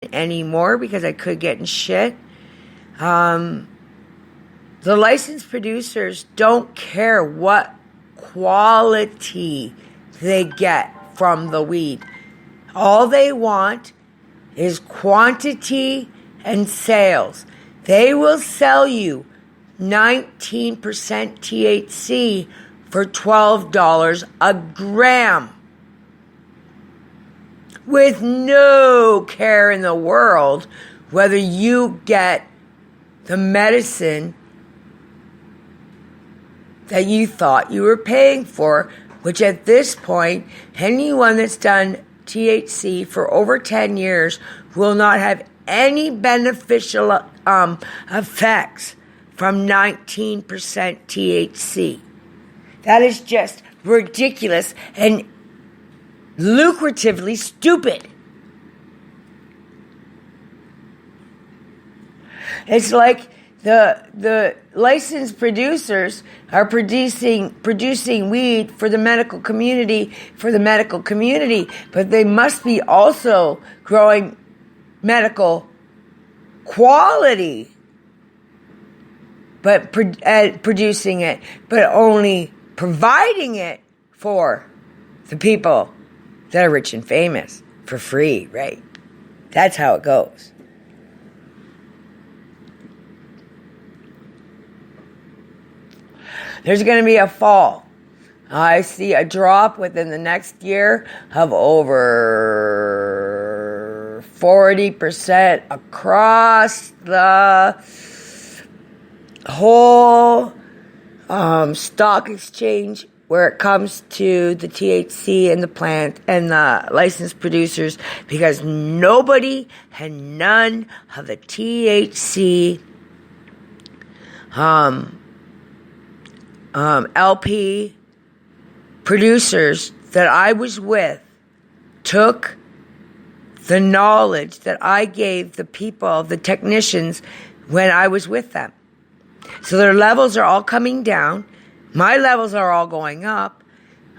anymore because I could get in shit. The licensed producers don't care what quality they get from the weed. All they want is quantity and sales. They will sell you 19% THC for $12 a gram with no care in the world whether you get the medicine that you thought you were paying for, which at this point, anyone that's done THC for over 10 years will not have any beneficial effects from 19% THC. That is just ridiculous and lucratively stupid. It's like the licensed producers are producing weed for the medical community, but they must be also growing medical quality, but producing it, but only providing it for the people that are rich and famous for free, right? That's how it goes. There's going to be a fall. I see a drop within the next year of over 40% across the whole stock exchange where it comes to the THC and the plant and the licensed producers, because nobody and none of the THC LP producers that I was with took the knowledge that I gave the people, the technicians, when I was with them. So their levels are all coming down. My levels are all going up.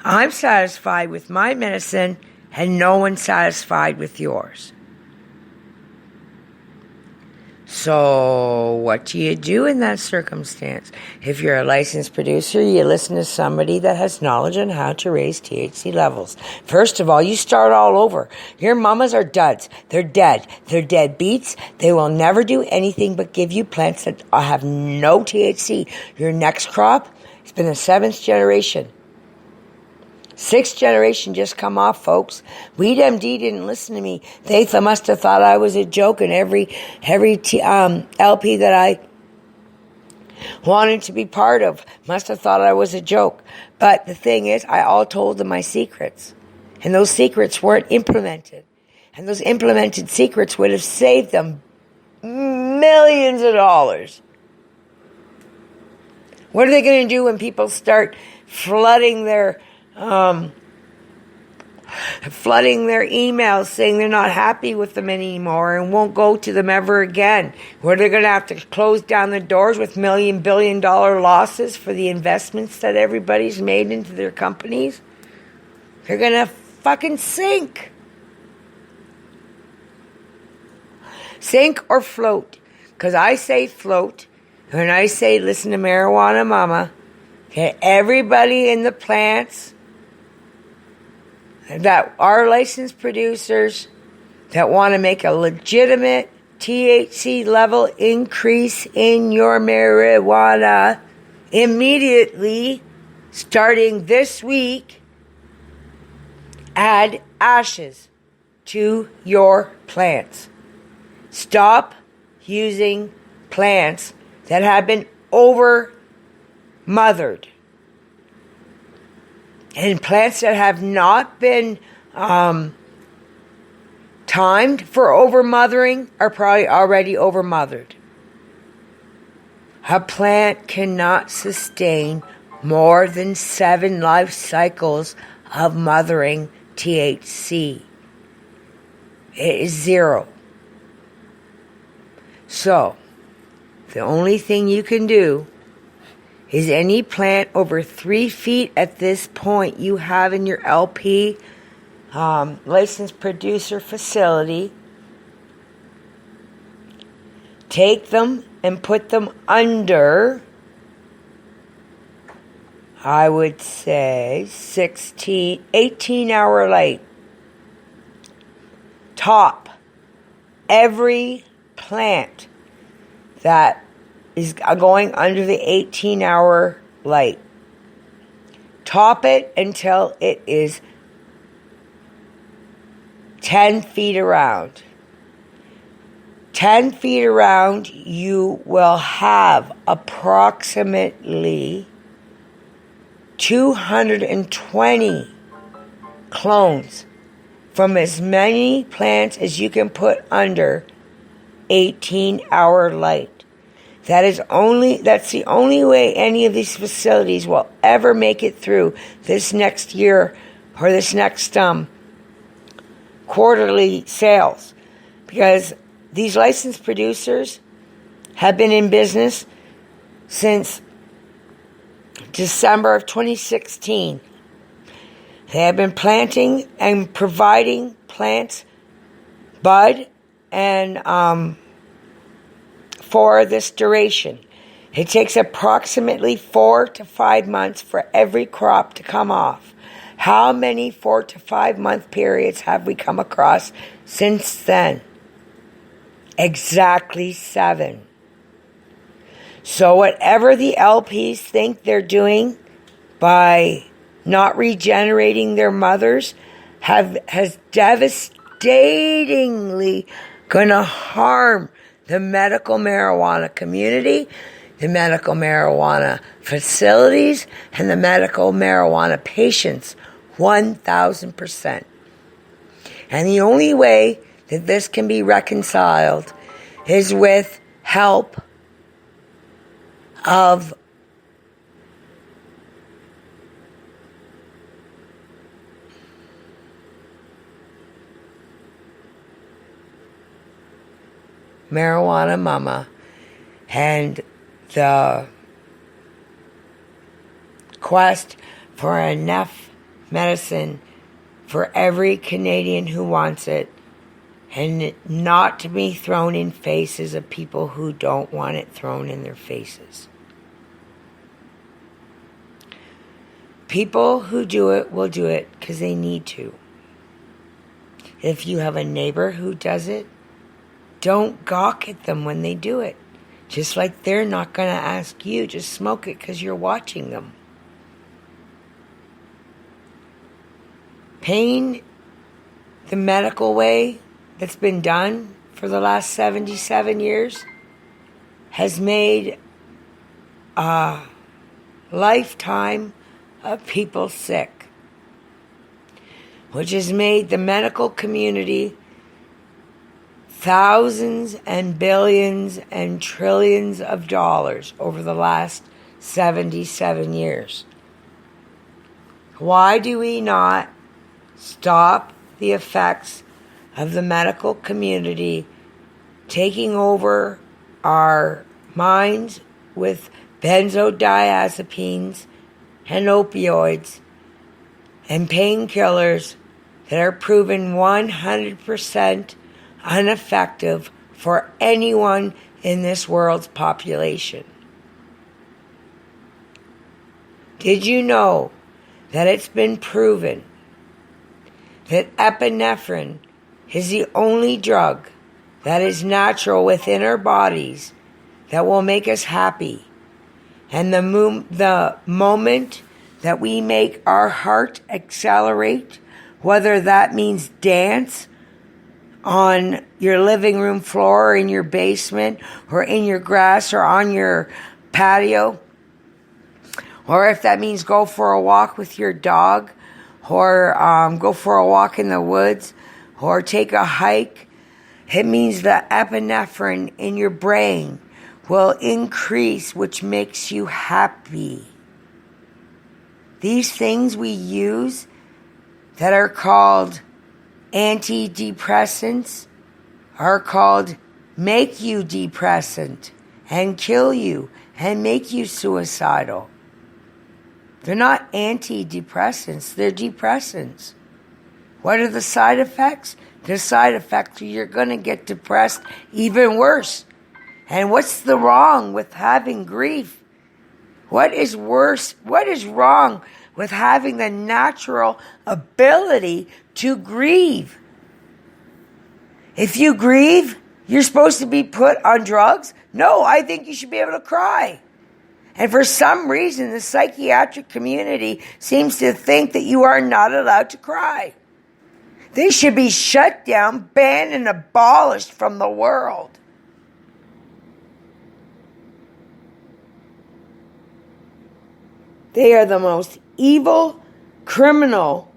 I'm satisfied with my medicine, and no one's satisfied with yours. So what do you do in that circumstance? If you're a licensed producer, you listen to somebody that has knowledge on how to raise THC levels. First of all, you start all over. Your mamas are duds. They're dead. They're dead beats. They will never do anything but give you plants that have no THC. Your next crop has been the 7th generation. 6th generation just come off, folks. Weed MD didn't listen to me. They must have thought I was a joke, and every LP that I wanted to be part of must have thought I was a joke. But the thing is, I all told them my secrets, and those secrets weren't implemented. And those implemented secrets would have saved them millions of dollars. What are they going to do when people start flooding their emails saying they're not happy with them anymore and won't go to them ever again? Where they're going to have to close down the doors with billion-dollar losses for the investments that everybody's made into their companies? They're going to fucking sink. Sink or float. Because I say float, and I say listen to Marijuana Mama. Okay, everybody in the plants that are licensed producers that want to make a legitimate THC level increase in your marijuana immediately, starting this week, add ashes to your plants. Stop using plants that have been over-mothered. And plants that have not been timed for over-mothering are probably already over-mothered. A plant cannot sustain more than 7 life cycles of mothering THC. It is 0. So, the only thing you can do is any plant over 3 feet at this point you have in your LP licensed producer facility take them and put them under, I would say, 18-hour light. Top every plant that is going under the 18-hour light. Top it until it is 10 feet around. 10 feet around, you will have approximately 220 clones from as many plants as you can put under 18-hour light. That's the only way any of these facilities will ever make it through this next year or this next quarterly sales. Because these licensed producers have been in business since December of 2016. They have been planting and providing plants, bud, and for this duration. It takes approximately 4 to 5 months for every crop to come off. How many 4 to 5 month periods have we come across since then? Exactly 7. So whatever the LPs think they're doing by not regenerating their mothers has devastatingly going to harm the medical marijuana community, the medical marijuana facilities, and the medical marijuana patients, 1,000%. And the only way that this can be reconciled is with help of Marijuana Mama and the quest for enough medicine for every Canadian who wants it, and not to be thrown in faces of people who don't want it thrown in their faces. People who do it will do it because they need to. If you have a neighbor who does it, don't gawk at them when they do it. Just like they're not going to ask you to smoke it because you're watching them. Pain, the medical way that's been done for the last 77 years, has made a lifetime of people sick, which has made the medical community thousands and billions and trillions of dollars over the last 77 years. Why do we not stop the effects of the medical community taking over our minds with benzodiazepines and opioids and painkillers that are proven 100% ineffective for anyone in this world's population? Did you know that it's been proven that epinephrine is the only drug that is natural within our bodies that will make us happy? And the moment that we make our heart accelerate, whether that means dance on your living room floor, or in your basement, or in your grass, or on your patio, or if that means go for a walk with your dog, or go for a walk in the woods, or take a hike, it means the epinephrine in your brain will increase, which makes you happy. These things we use that are called antidepressants are called make you depressant and kill you and make you suicidal. They're not antidepressants, they're depressants. What are the side effects? The side effects are you're going to get depressed even worse. And what's the wrong with having grief? What is worse? What is wrong with having the natural ability to grieve? If you grieve, you're supposed to be put on drugs? No, I think you should be able to cry. And for some reason, the psychiatric community seems to think that you are not allowed to cry. They should be shut down, banned, and abolished from the world. They are the most evil, criminal,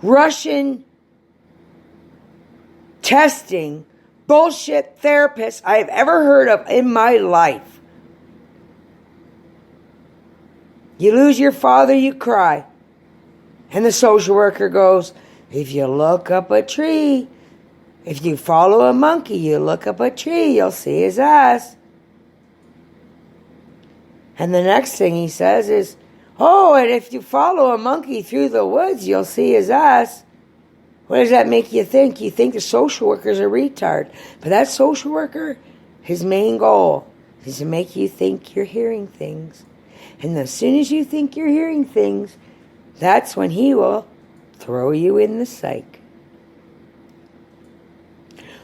Russian testing bullshit therapists I have ever heard of in my life. You lose your father, you cry. And the social worker goes, if you look up a tree, if you follow a monkey, you look up a tree, you'll see his ass. And the next thing he says is, oh, and if you follow a monkey through the woods, you'll see his ass. What does that make you think? You think the social worker's a retard. But that social worker, his main goal is to make you think you're hearing things. And as soon as you think you're hearing things, that's when he will throw you in the psych.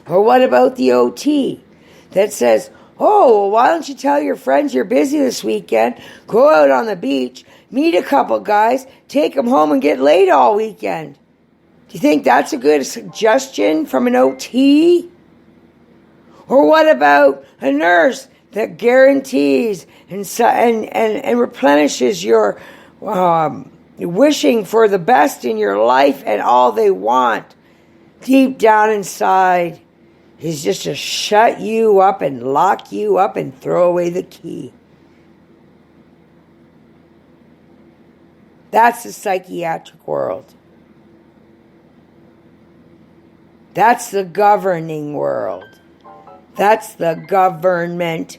Or what about the OT that says, oh, well, why don't you tell your friends you're busy this weekend, go out on the beach, meet a couple guys, take them home and get laid all weekend? Do you think that's a good suggestion from an OT? Or what about a nurse that guarantees and replenishes your wishing for the best in your life, and all they want deep down inside is just to shut you up and lock you up and throw away the key? That's the psychiatric world. That's the governing world. That's the government,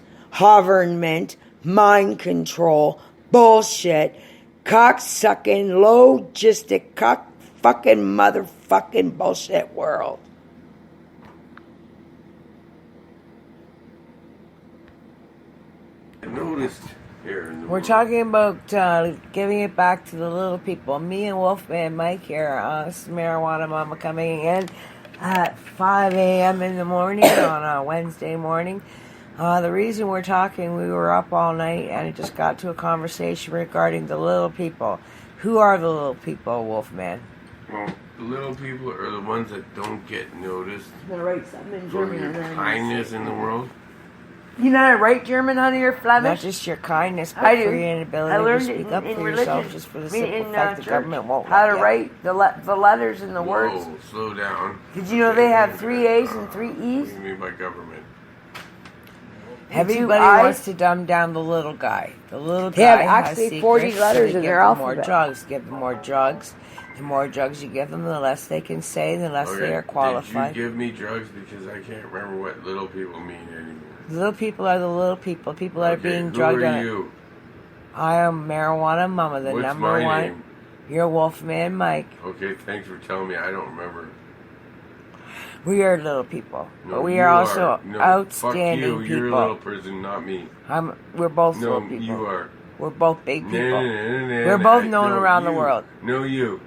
mind control, bullshit, cock-sucking, logistic, cock-fucking, motherfucking bullshit world. I noticed here in the We're talking about giving it back to the little people. Me and Wolfman Mike here, Marijuana Mama, coming in at 5 a.m. in the morning on a Wednesday morning. The reason we're talking, we were up all night and it just got to a conversation regarding the little people. Who are the little people, Wolfman? Well, the little people are the ones that don't get noticed I'm going to write something in for German. your kindness in the world. You know how to write German, honey, or Not Flemish? just your kindness, but I for do. your I inability to learned speak it up in for religion, yourself just for the simple in fact the church, government won't how let to you. write the letters and the words. Whoa, slow down. Did you know they have 3 A's and 3 What do E's? you mean by government? Everybody I- wants to dumb down the little guy. The little They have guy actually has 40 secrets, letters so in they their give them more alphabet. drugs. Give them more drugs. The more drugs you give them, the less they can say, the less they are qualified. Did you give me drugs? Because I can't remember what little people mean anymore. The little people are the little people. People that are being who drugged are on it. you? I am Marijuana Mama, the What's number my one. name? You're Wolfman Mike. Okay, thanks for telling me. I don't remember. We are little people, No, but we you are also No, outstanding fuck you. You're a people. little person, not me. We're both No, little people. you are. We're both big people. We're We're both known around the world. No, you.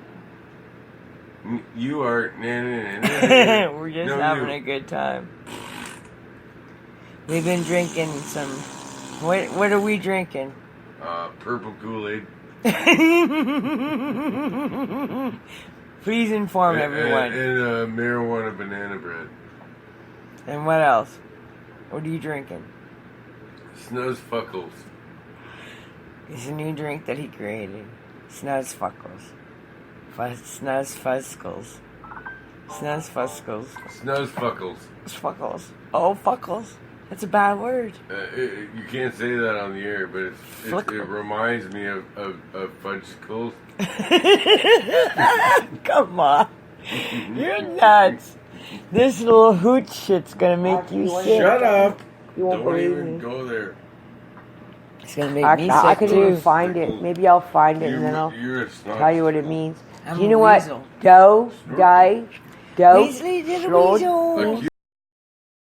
You are. We're just No, having you. a good time. We've been drinking some. What are we drinking? Purple Kool-Aid. Please inform everyone. And marijuana banana bread. And what else? What are you drinking? Snuzzfuckles. It's a new drink that he created. Snuzzfuckles. Snuzzfuckles. Snuzzfuckles. Snuzzfuckles. Fuckles. Oh, fuckles. That's a bad word. You can't say that on the air, but it reminds me of fudgesicles. Come on. You're nuts. This little hoot shit's gonna make you sick. Shut up! You won't Don't believe even me. go there. It's gonna make Actually, me I sick could too. even find it. Maybe I'll find it and then I'll You're a snob. tell you what it means. I'm Do you a know what? weasel. Doe, die, doe, Weasley did a Lord. weasel. Like